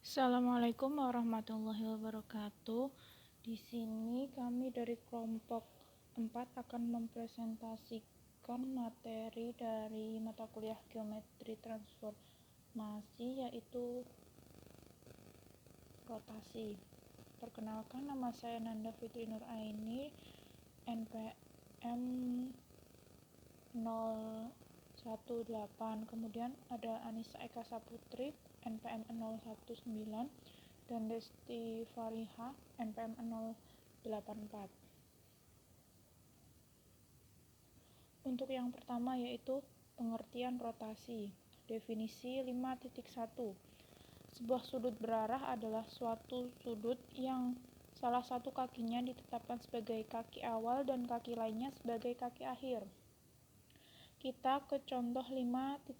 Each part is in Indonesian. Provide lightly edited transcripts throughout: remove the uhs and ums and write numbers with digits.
Assalamualaikum warahmatullahi wabarakatuh. Di sini kami dari kelompok 4 akan mempresentasikan materi dari mata kuliah geometri transformasi, yaitu rotasi. Perkenalkan, nama saya Nanda Fitri Nur Aini, NPM 018. Kemudian ada Anissa Eka Saputri, NPM 019, dan Desti Fariha, NPM 084. Untuk yang pertama yaitu pengertian rotasi. Definisi 5.1. Sebuah sudut berarah adalah suatu sudut yang salah satu kakinya ditetapkan sebagai kaki awal dan kaki lainnya sebagai kaki akhir. Kita ke contoh 5.1.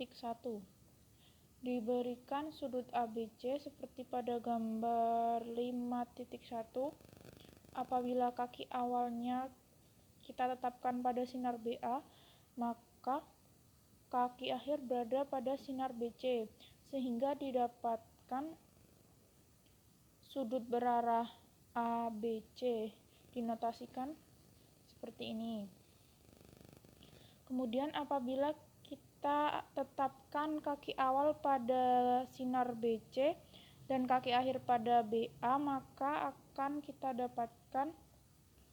Diberikan sudut ABC seperti pada gambar 5.1. Apabila kaki awalnya kita tetapkan pada sinar BA, maka kaki akhir berada pada sinar BC, sehingga didapatkan sudut berarah ABC. Dinotasikan seperti ini. Kemudian apabila kita tetapkan kaki awal pada sinar BC dan kaki akhir pada BA, maka akan kita dapatkan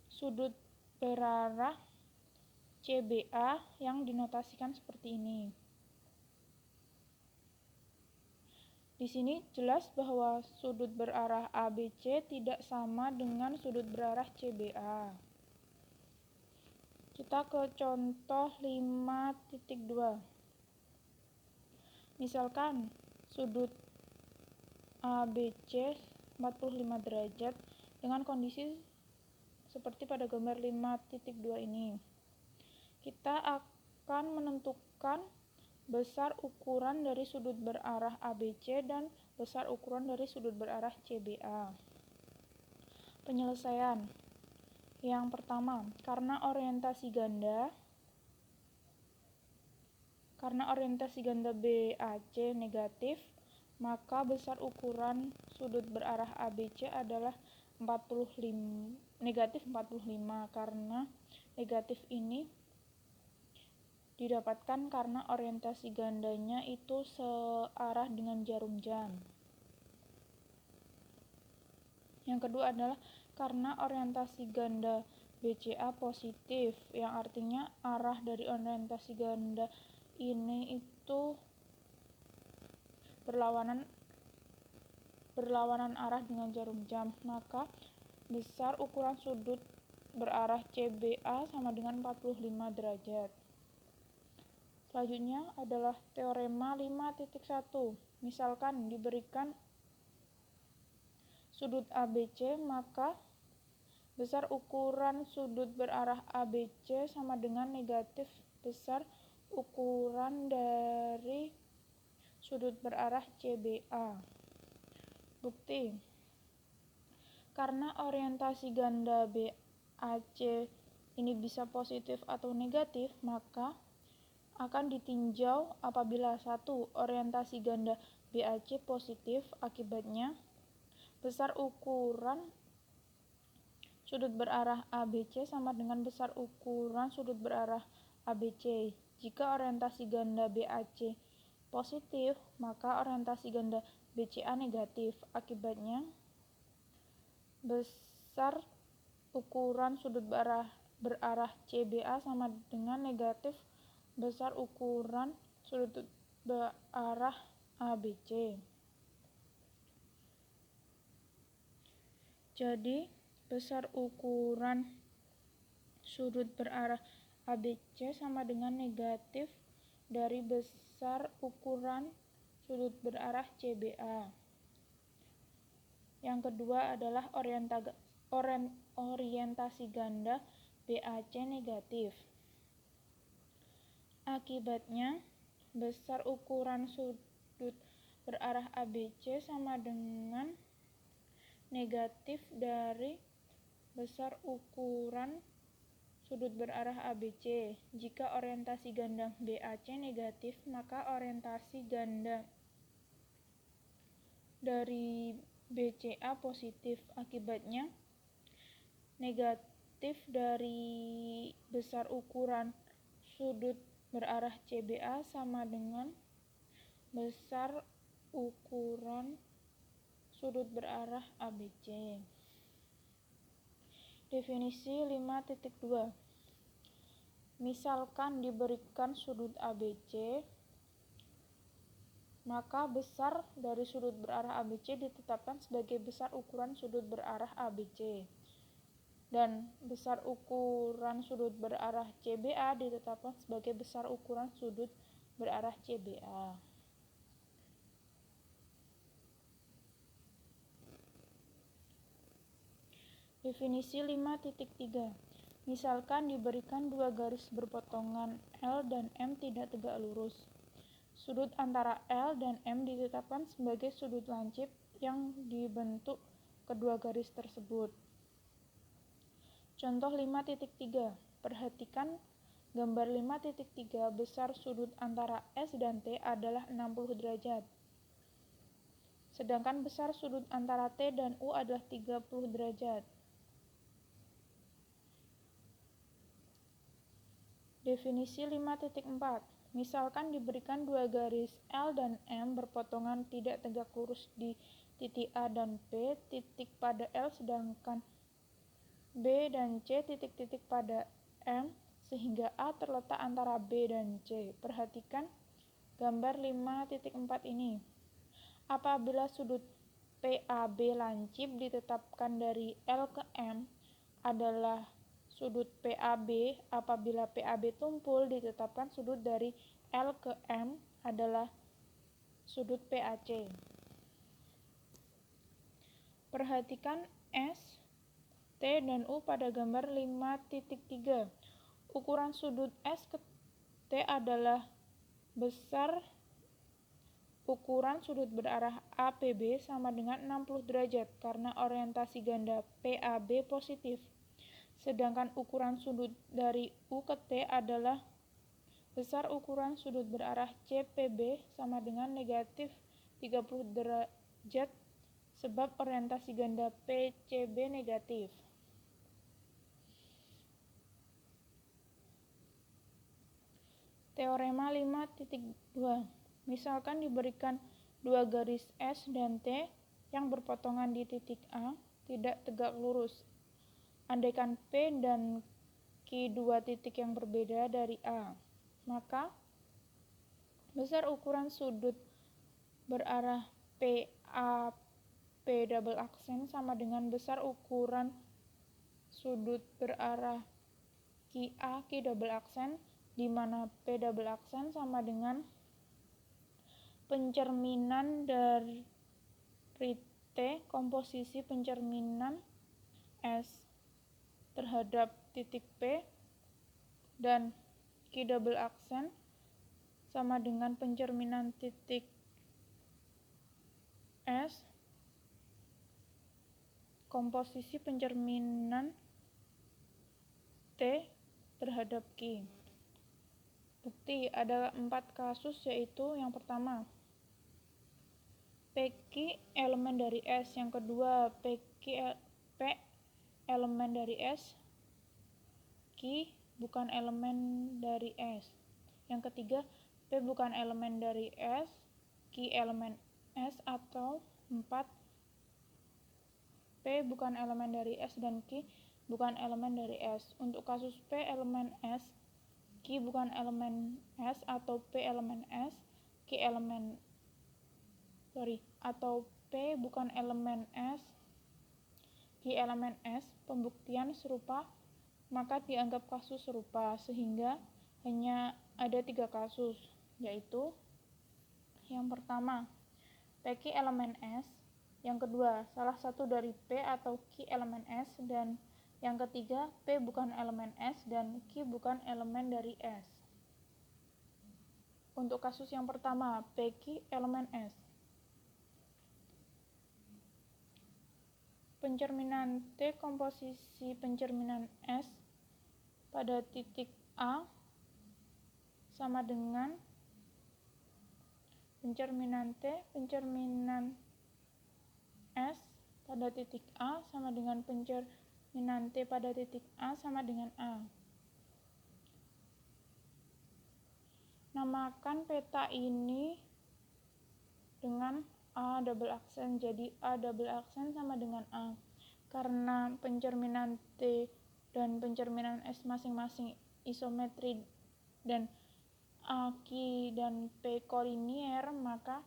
sudut berarah CBA yang dinotasikan seperti ini. Di sini jelas bahwa sudut berarah ABC tidak sama dengan sudut berarah CBA. Kita ke contoh 5.2. Misalkan sudut ABC 45 derajat dengan kondisi seperti pada gambar 5.2 ini. Kita akan menentukan besar ukuran dari sudut berarah ABC dan besar ukuran dari sudut berarah CBA. Penyelesaian. Yang pertama, karena orientasi ganda BAC negatif, maka besar ukuran sudut berarah ABC adalah negatif 45, karena negatif ini didapatkan karena orientasi gandanya itu searah dengan jarum jam. Yang kedua adalah karena orientasi ganda BCA positif, yang artinya arah dari orientasi ganda ini itu berlawanan arah dengan jarum jam, maka besar ukuran sudut berarah CBA sama dengan 45 derajat. Selanjutnya adalah teorema 5.1. Misalkan diberikan sudut ABC, maka besar ukuran sudut berarah ABC sama dengan negatif besar ukuran dari sudut berarah CBA. Bukti. Karena orientasi ganda BAC ini bisa positif atau negatif, maka akan ditinjau apabila 1. Orientasi ganda BAC positif, akibatnya besar ukuran sudut berarah ABC sama dengan besar ukuran sudut berarah ABC. Jika orientasi ganda BAC positif, maka orientasi ganda BCA negatif. Akibatnya besar ukuran sudut berarah CBA sama dengan negatif besar ukuran sudut berarah ABC. Jadi besar ukuran sudut berarah ABC sama dengan negatif dari besar ukuran sudut berarah CBA. Yang kedua adalah orientasi ganda BAC negatif. Akibatnya besar ukuran sudut berarah ABC sama dengan negatif dari besar ukuran sudut berarah ABC. Jika orientasi ganda BAC negatif, maka orientasi ganda dari BCA positif. Akibatnya, negatif dari besar ukuran sudut berarah CBA sama dengan besar ukuran sudut berarah ABC. Definisi 5.2. Misalkan diberikan sudut ABC, maka besar dari sudut berarah ABC ditetapkan sebagai besar ukuran sudut berarah ABC. Dan besar ukuran sudut berarah CBA ditetapkan sebagai besar ukuran sudut berarah CBA. Definisi 5.3. Misalkan diberikan dua garis berpotongan L dan M tidak tegak lurus. Sudut antara L dan M ditetapkan sebagai sudut lancip yang dibentuk kedua garis tersebut. Contoh 5.3. Perhatikan gambar 5.3. Besar sudut antara S dan T adalah 60 derajat. Sedangkan besar sudut antara T dan U adalah 30 derajat. Definisi 5.4. Misalkan diberikan dua garis L dan M berpotongan tidak tegak lurus di titik A dan P, titik pada L, sedangkan B dan C titik-titik pada M, sehingga A terletak antara B dan C. Perhatikan gambar 5.4 ini. Apabila sudut PAB lancip ditetapkan dari L ke M adalah sudut PAB, apabila PAB tumpul ditetapkan sudut dari L ke M adalah sudut PAC. Perhatikan S, T, dan U pada gambar 5.3. Ukuran sudut S ke T adalah besar ukuran sudut berarah APB sama dengan 60 derajat karena orientasi ganda PAB positif. Sedangkan ukuran sudut dari U ke T adalah besar ukuran sudut berarah CPB sama dengan negatif 30 derajat sebab orientasi ganda PCB negatif. Teorema 5.2. Misalkan diberikan dua garis S dan T yang berpotongan di titik A tidak tegak lurus. Andaikan P dan Q dua titik yang berbeda dari A, maka besar ukuran sudut berarah PAP double aksen sama dengan besar ukuran sudut berarah QA Q double aksen, di mana P double aksen sama dengan pencerminan dari T komposisi pencerminan S terhadap titik P, dan Q double aksen sama dengan pencerminan titik S komposisi pencerminan T terhadap Q. Bukti ada 4 kasus, yaitu yang pertama PQ elemen dari S, yang kedua P elemen dari S, Q bukan elemen dari S, yang ketiga P bukan elemen dari S, Q elemen S, atau 4 P bukan elemen dari S dan Q bukan elemen dari S. Untuk kasus P elemen S, Q bukan elemen S, atau P elemen S, atau P bukan elemen S, Q elemen S, pembuktian serupa, maka dianggap kasus serupa, sehingga hanya ada 3 kasus, yaitu yang pertama PQ elemen S, yang kedua salah satu dari P atau Q elemen S, dan yang ketiga, P bukan elemen S dan Q bukan elemen dari S. Untuk kasus yang pertama, PQ elemen S. Pencerminan T komposisi pencerminan S pada titik A sama dengan pencerminan T, pencerminan pada titik A sama dengan pencerminan T pada titik A sama dengan A. Namakan peta ini dengan A double aksen. Jadi A double aksen sama dengan A. Karena pencerminan T dan pencerminan S masing-masing isometri dan A, Q, dan P kolinier, maka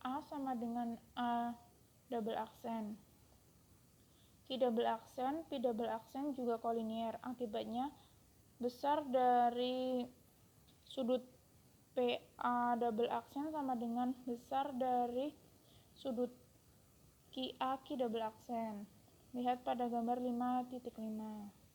A sama dengan A double aksen. Q double aksen, P double aksen juga kolinier. Akibatnya besar dari sudut PA double aksen sama dengan besar dari sudut QA Q double aksen. Lihat pada gambar 5.5.